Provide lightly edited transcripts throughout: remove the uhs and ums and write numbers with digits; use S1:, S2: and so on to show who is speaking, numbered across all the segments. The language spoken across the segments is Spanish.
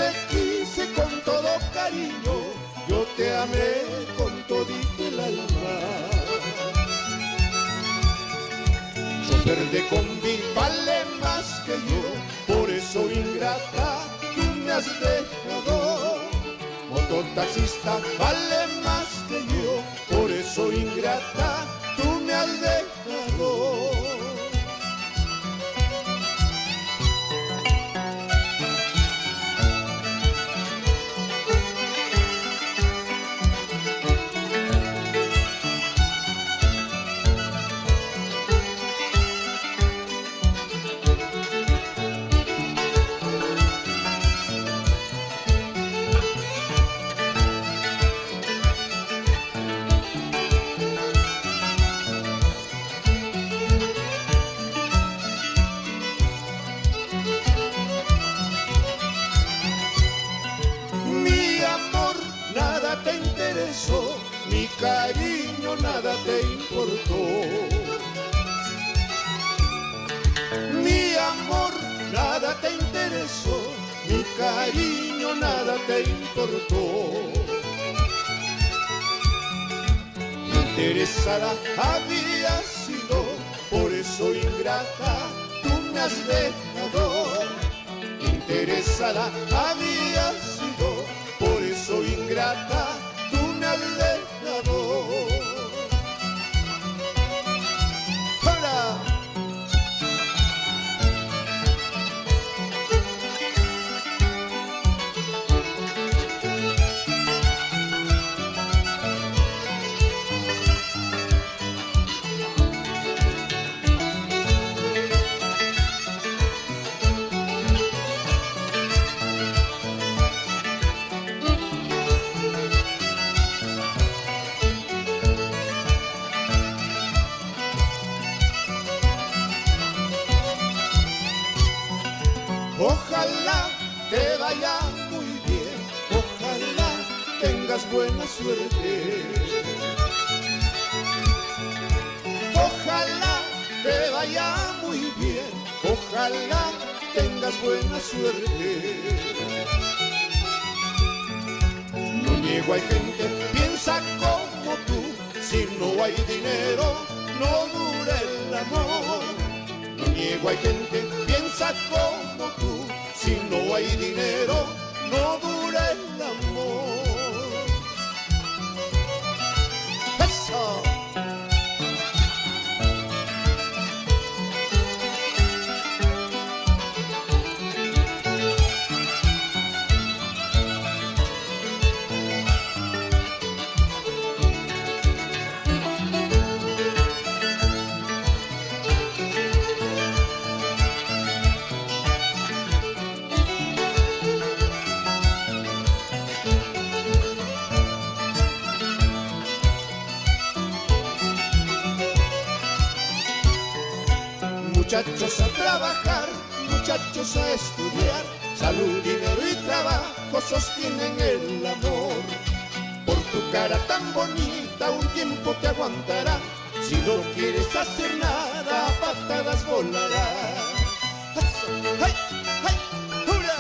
S1: te quise con todo cariño, yo te amé con todito el alma. Chofer de combi vale más que yo, por eso ingrata tú me has dejado. Mototaxista vale más que yo, por eso ingrata tú me has dejado. Te interesó, mi cariño nada te importó. Mi amor nada te interesó, mi cariño nada te importó. Interesada había sido, por eso ingrata tú me has dejado. Interesada había sido, por eso ingrata tú me has dejado. ¡Hola! Ojalá te vaya muy bien, ojalá tengas buena suerte. Ojalá te vaya muy bien, ojalá tengas buena suerte. No niego, hay gente piensa como tú, si no hay dinero no dura el amor. No niego, hay gente piensa como tú, si no hay dinero no dura el amor. ¡Eso! Muchachos a trabajar, muchachos a estudiar, salud, dinero y trabajo sostienen el amor. Por tu cara tan bonita un tiempo te aguantará, si no quieres hacer nada a patadas volarás. ¡Ay, ay, hurra!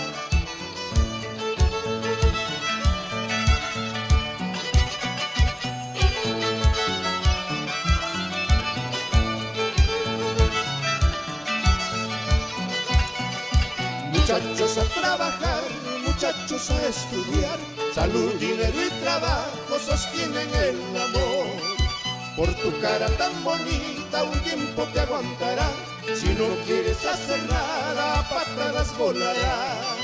S1: Muchachos a trabajar, muchachos a estudiar, salud, dinero y trabajo sostienen el amor. Por tu cara tan bonita un tiempo te aguantará, si no quieres hacer nada a patadas volarás.